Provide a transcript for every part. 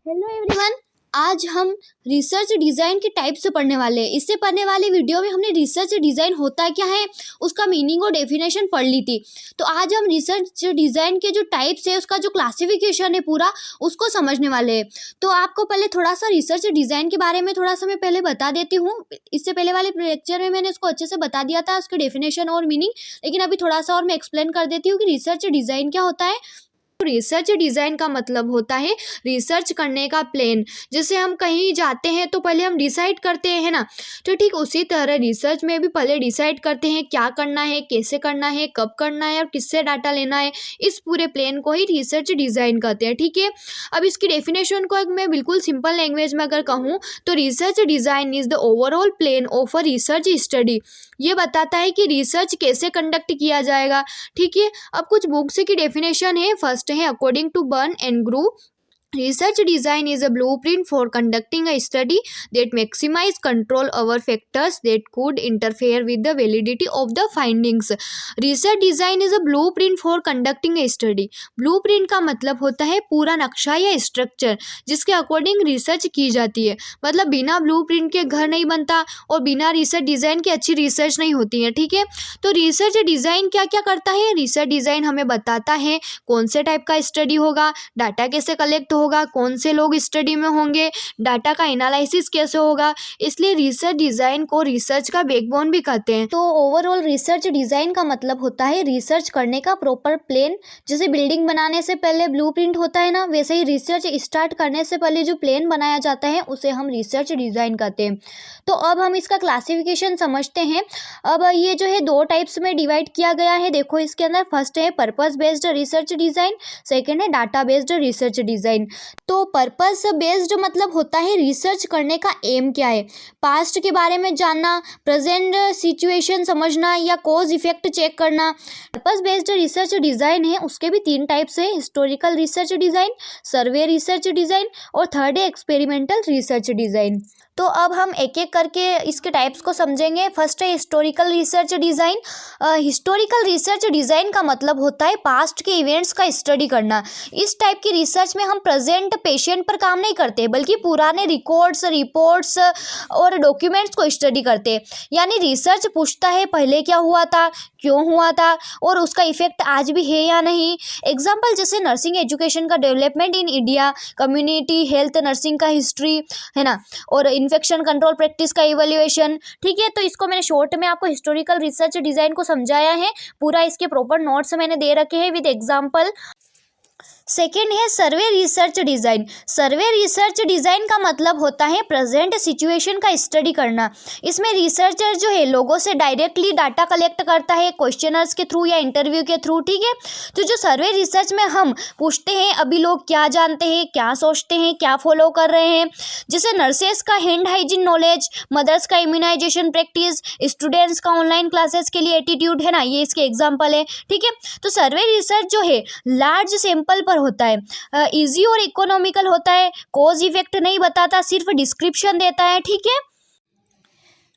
Hello everyone. आज हम research design के टाइप से पढ़ने वाले हैं। इससे पढ़ने वाले वीडियो में हमने रिसर्च डिज़ाइन होता क्या है, उसका मीनिंग और डेफिनेशन पढ़ ली थी। तो आज हम रिसर्च डिज़ाइन के जो टाइप्स है, उसका जो क्लासिफिकेशन है पूरा, उसको समझने वाले हैं। तो आपको पहले थोड़ा सा रिसर्च डिज़ाइन के बारे में थोड़ा सा मैं पहले बता देती हूँ। इससे पहले वाले लेक्चर में मैंने उसको अच्छे से बता दिया था, उसके डेफिनेशन और मीनिंग, लेकिन अभी थोड़ा सा और मैं एक्सप्लेन कर देती हूँ कि रिसर्च डिज़ाइन क्या होता है। रिसर्च डिज़ाइन का मतलब होता है रिसर्च करने का प्लान। जैसे हम कहीं जाते हैं तो पहले हम डिसाइड करते हैं, है ना। तो ठीक उसी तरह रिसर्च में भी पहले डिसाइड करते हैं क्या करना है, कैसे करना है, कब करना है और किससे डाटा लेना है। इस पूरे प्लान को ही रिसर्च डिज़ाइन कहते हैं, ठीक है। अब इसकी डेफिनेशन को मैं बिल्कुल सिंपल लैंग्वेज में अगर कहूँ तो research design is the overall plan of a research study. ये बताता है कि रिसर्च कैसे कंडक्ट किया जाएगा, ठीक है। अब कुछ बुक्स की डेफिनेशन है। फर्स्ट है according to Burn and Grove, research design is a blueprint for conducting a study that maximize control over factors that could interfere with the validity of the findings. research design is a blueprint for conducting a study. blueprint का मतलब होता है पूरा नक्शा या structure जिसके according research की जाती है। मतलब बिना ब्लूप्रिंट के घर नहीं बनता और बिना रिसर्च डिज़ाइन के अच्छी रिसर्च नहीं होती है, ठीक है। तो रिसर्च डिज़ाइन क्या क्या करता है? रिसर्च डिज़ाइन हमें बताता है कौन से टाइप का स्टडी होगा, डाटा कैसे कलेक्ट होगा, कौन से लोग स्टडी में होंगे, डाटा का एनालिसिस कैसे होगा। इसलिए रिसर्च डिज़ाइन को रिसर्च का बैकबोन भी कहते हैं। तो ओवरऑल रिसर्च डिज़ाइन का मतलब होता है रिसर्च करने का प्रॉपर प्लान। जैसे बिल्डिंग बनाने से पहले ब्लूप्रिंट होता है ना, वैसे ही रिसर्च स्टार्ट करने से पहले जो प्लान बनाया जाता है उसे हम रिसर्च डिज़ाइन कहते हैं। तो अब हम इसका क्लासिफिकेशन समझते हैं। अब ये जो है दो टाइप्स में डिवाइड किया गया है। देखो इसके अंदर फर्स्ट है purpose based research design, second है डाटा बेस्ड रिसर्च डिज़ाइन। तो पर्पस बेस्ड मतलब होता है रिसर्च करने का एम क्या है, पास्ट के बारे में जानना, प्रेजेंट सिचुएशन समझना या कॉज इफेक्ट चेक करना। पर्पस बेस्ड रिसर्च डिज़ाइन है, उसके भी तीन टाइप्स है, हिस्टोरिकल रिसर्च डिज़ाइन, सर्वे रिसर्च डिज़ाइन और थर्ड है एक्सपेरिमेंटल रिसर्च डिज़ाइन। तो अब हम एक एक करके इसके टाइप्स को समझेंगे। फर्स्ट है historical research design. Historical research design का मतलब होता है पास्ट के इवेंट्स का स्टडी करना। इस टाइप की रिसर्च में हम प्रेजेंट पेशेंट पर काम नहीं करते बल्कि पुराने रिकॉर्ड्स, रिपोर्ट्स और डॉक्यूमेंट्स को स्टडी करते हैं। यानी रिसर्च पूछता है पहले क्या हुआ था, क्यों हुआ था और उसका इफेक्ट आज भी है या नहीं। एग्जाम्पल जैसे नर्सिंग एजुकेशन का development in India, community health nursing का हिस्ट्री, है ना, और इन्फेक्शन कंट्रोल प्रैक्टिस का इवैल्यूएशन, ठीक है। तो इसको मैंने शॉर्ट में आपको हिस्टोरिकल रिसर्च डिज़ाइन को समझाया है। पूरा इसके प्रॉपर नोट्स मैंने दे रखे हैं विद एग्जाम्पल। सेकेंड है सर्वे रिसर्च डिज़ाइन। सर्वे रिसर्च डिज़ाइन का मतलब होता है प्रेजेंट सिचुएशन का स्टडी करना। इसमें रिसर्चर जो है लोगों से डायरेक्टली डाटा कलेक्ट करता है, क्वेश्चनर्स के थ्रू या इंटरव्यू के थ्रू, ठीक है। तो जो सर्वे रिसर्च में हम पूछते हैं अभी लोग क्या जानते हैं, क्या सोचते हैं, क्या फॉलो कर रहे हैं। जैसे नर्सेस का हैंड हाइजीन नॉलेज, मदर्स का इम्यूनाइजेशन प्रैक्टिस, स्टूडेंट्स का ऑनलाइन क्लासेस के लिए एटीट्यूड, है ना, ये इसके एग्जाम्पल है, ठीक है। तो सर्वे रिसर्च जो है लार्ज सैंपल पर होता है, इजी और इकोनॉमिकल होता है, कॉज इफेक्ट नहीं बताता, सिर्फ डिस्क्रिप्शन देता है, ठीक है।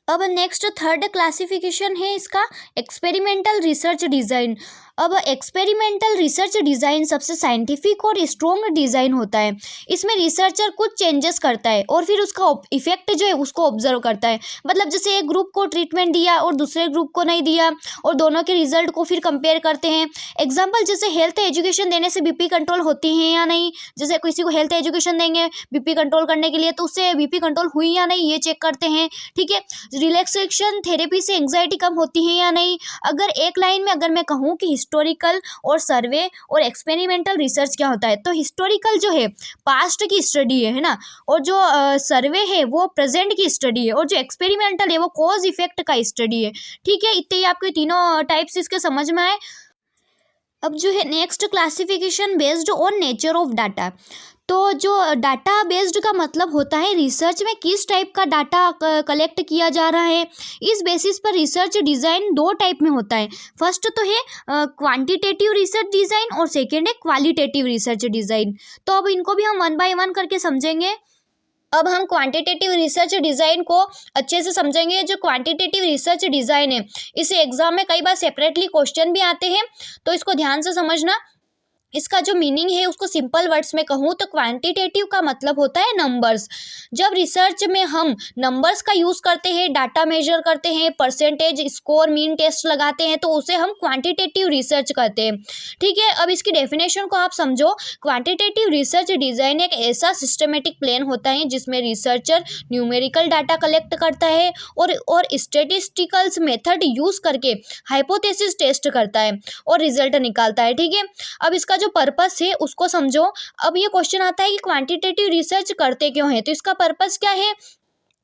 अब नेक्स्ट थर्ड क्लासिफिकेशन है इसका एक्सपेरिमेंटल रिसर्च डिज़ाइन। अब एक्सपेरिमेंटल रिसर्च डिज़ाइन सबसे साइंटिफिक और स्ट्रॉन्ग डिज़ाइन होता है। इसमें रिसर्चर कुछ चेंजेस करता है और फिर उसका इफेक्ट जो है उसको ऑब्जर्व करता है। मतलब जैसे एक ग्रुप को ट्रीटमेंट दिया और दूसरे ग्रुप को नहीं दिया और दोनों के रिजल्ट को फिर कंपेयर करते हैं। एग्जाम्पल जैसे हेल्थ एजुकेशन देने से बीपी कंट्रोल होती है या नहीं। जैसे किसी को हेल्थ एजुकेशन देंगे बीपी कंट्रोल करने के लिए तो उससे बीपी कंट्रोल हुई या नहीं ये चेक करते हैं, ठीक है। रिलैक्सेशन थेरेपी से एंग्जाइटी कम होती है या नहीं। अगर एक लाइन में अगर मैं कहूँ कि हिस्टोरिकल और सर्वे और एक्सपेरिमेंटल रिसर्च क्या होता है, तो हिस्टोरिकल जो है पास्ट की स्टडी है ना, और जो सर्वे है वो प्रेजेंट की स्टडी है, और जो एक्सपेरिमेंटल है वो कॉज इफेक्ट का स्टडी है, ठीक है। इतने ही आपके तीनों टाइप्स इसके समझ में आए। अब जो है next classification based on nature of data. तो जो डाटा बेस्ड का मतलब होता है रिसर्च में किस टाइप का डाटा कलेक्ट किया जा रहा है। इस बेसिस पर रिसर्च डिज़ाइन दो टाइप में होता है। फर्स्ट तो है क्वांटिटेटिव रिसर्च डिज़ाइन और सेकेंड है क्वालिटेटिव रिसर्च डिज़ाइन। तो अब इनको भी हम वन बाय वन करके समझेंगे। अब हम क्वांटिटेटिव रिसर्च डिज़ाइन को अच्छे से समझेंगे। जो क्वांटिटेटिव रिसर्च डिज़ाइन है इसे एग्जाम में कई बार सेपरेटली क्वेश्चन भी आते हैं, तो इसको ध्यान से समझना। इसका जो मीनिंग है उसको सिंपल वर्ड्स में कहूँ तो क्वांटिटेटिव का मतलब होता है नंबर्स। जब रिसर्च में हम नंबर्स का यूज़ करते हैं, डाटा मेजर करते हैं, परसेंटेज, स्कोर, मीन टेस्ट लगाते हैं, तो उसे हम क्वांटिटेटिव रिसर्च कहते हैं। ठीक है, अब इसकी डेफिनेशन को आप समझो। क्वांटिटेटिव रिसर्च डिज़ाइन एक ऐसा सिस्टमेटिक प्लान होता है जिसमें रिसर्चर न्यूमेरिकल डाटा कलेक्ट करता है और स्टेटिस्टिकल्स मेथड यूज़ करके हाइपोथेसिस टेस्ट करता है और रिजल्ट निकालता है। ठीक है, अब इसका जो पर्पस है उसको समझो। अब ये क्वेश्चन आता है कि क्वांटिटेटिव रिसर्च करते क्यों है, तो इसका पर्पस क्या है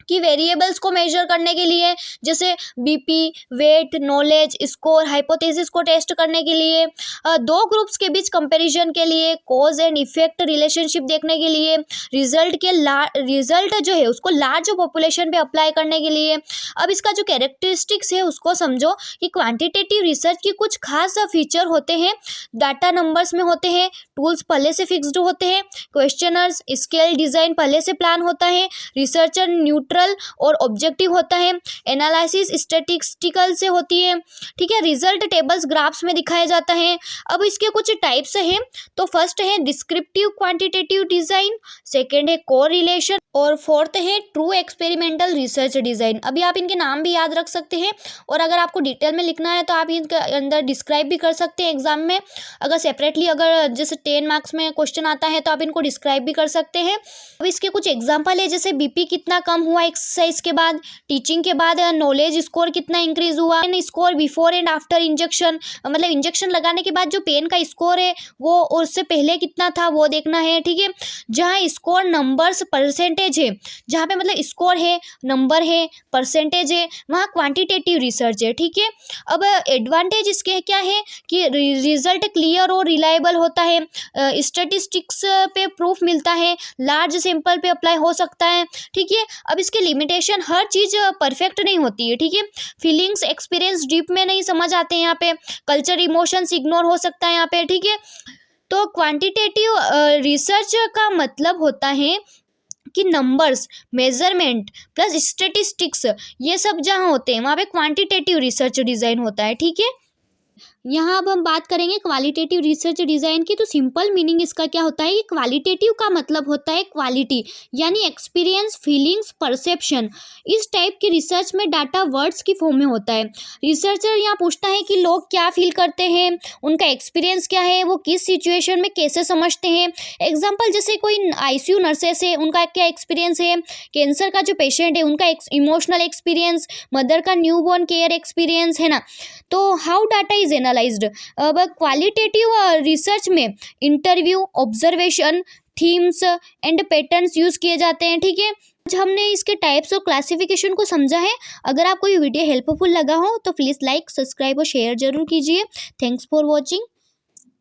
कि वेरिएबल्स को मेजर करने के लिए, जैसे BP, weight, knowledge, score, hypothesis को टेस्ट करने के लिए, दो ग्रुप्स के बीच कंपैरिजन के लिए, कॉज एंड इफेक्ट रिलेशनशिप देखने के लिए, रिजल्ट जो है उसको लार्ज पॉपुलेशन पे अप्लाई करने के लिए। अब इसका जो कैरेक्टरिस्टिक्स है उसको समझो कि क्वांटिटेटिव रिसर्च की कुछ खास फीचर होते हैं। डाटा नंबर्स में होते हैं, टूल्स पहले से फिक्स्ड होते हैं, क्वेश्चनर्स, स्केल डिज़ाइन पहले से प्लान होता है, रिसर्चर न्यूट्रल और ऑब्जेक्टिव होता है, एनालिसिस स्टैटिस्टिकल से होती है। ठीक है, रिजल्ट टेबल्स ग्राफ्स में दिखाया जाता है। अब इसके कुछ टाइप्स हैं, तो फर्स्ट है डिस्क्रिप्टिव क्वांटिटेटिव डिज़ाइन, सेकंड है कोरिलेशन और फोर्थ है ट्रू एक्सपेरिमेंटल रिसर्च डिज़ाइन। अभी आप इनके नाम भी याद रख सकते हैं और अगर आपको डिटेल में लिखना है तो आप इनके अंदर डिस्क्राइब भी कर सकते हैं एग्जाम में। अगर सेपरेटली अगर जैसे 10 मार्क्स में क्वेश्चन आता है तो आप इनको डिस्क्राइब भी कर सकते हैं। अब इसके कुछ एग्जाम्पल है, जैसे बीपी कितना कम हुआ एक्सरसाइज के बाद, टीचिंग के बाद नॉलेज स्कोर कितना इंक्रीज हुआ, score before and after injection, मतलब इंजेक्शन लगाने के बाद जो पेन का स्कोर है वो उससे पहले कितना था वो देखना है। ठीक है, जहाँ स्कोर नंबर्स परसेंटेज है, जहाँ पे मतलब स्कोर है, नंबर है, परसेंटेज है, वहाँ क्वांटिटेटिव रिसर्च है। ठीक है, अब एडवांटेज इसके क्या है कि रिजल्ट क्लियर और रिलायबल होता है, स्टैटिस्टिक्स पे प्रूफ मिलता है, लार्ज सैंपल पे अप्लाई हो सकता है। ठीक है, अब इसके लिमिटेशन, हर चीज़ परफेक्ट नहीं होती है। ठीक है, फीलिंग्स, एक्सपीरियंस डीप में नहीं समझ आते हैं यहाँ पे, कल्चर, इमोशंस इग्नोर हो सकता है यहाँ पे। ठीक है, तो क्वांटिटेटिव रिसर्च का मतलब होता है कि नंबर्स, मेजरमेंट प्लस स्टेटिस्टिक्स ये सब जहाँ होते हैं वहाँ पे क्वांटिटेटिव रिसर्च डिज़ाइन होता है। ठीक है, यहाँ अब हम बात करेंगे क्वालिटेटिव रिसर्च डिज़ाइन की। तो सिंपल मीनिंग इसका क्या होता है कि क्वालिटेटिव का मतलब होता है क्वालिटी, यानी एक्सपीरियंस, फीलिंग्स, परसेप्शन। इस टाइप की रिसर्च में डाटा वर्ड्स की फॉर्म में होता है। रिसर्चर यहाँ पूछता है कि लोग क्या फील करते हैं, उनका एक्सपीरियंस क्या है, वो किस सिचुएशन में कैसे समझते हैं। एग्जाम्पल जैसे कोई आईसीयू नर्सेस है, उनका क्या एक्सपीरियंस है, कैंसर का जो पेशेंट है उनका इमोशनल एक्सपीरियंस, मदर का न्यूबॉर्न केयर एक्सपीरियंस है ना। तो हाउ डाटा इज एनालाइज्ड। अब क्वालिटेटिव रिसर्च में interview, observation, themes and patterns use किए जाते हैं। ठीक है, आज हमने इसके टाइप्स और क्लासिफिकेशन को समझा है। अगर आपको ये वीडियो हेल्पफुल लगा हो तो प्लीज़ लाइक, सब्सक्राइब और शेयर जरूर कीजिए। Thanks for watching.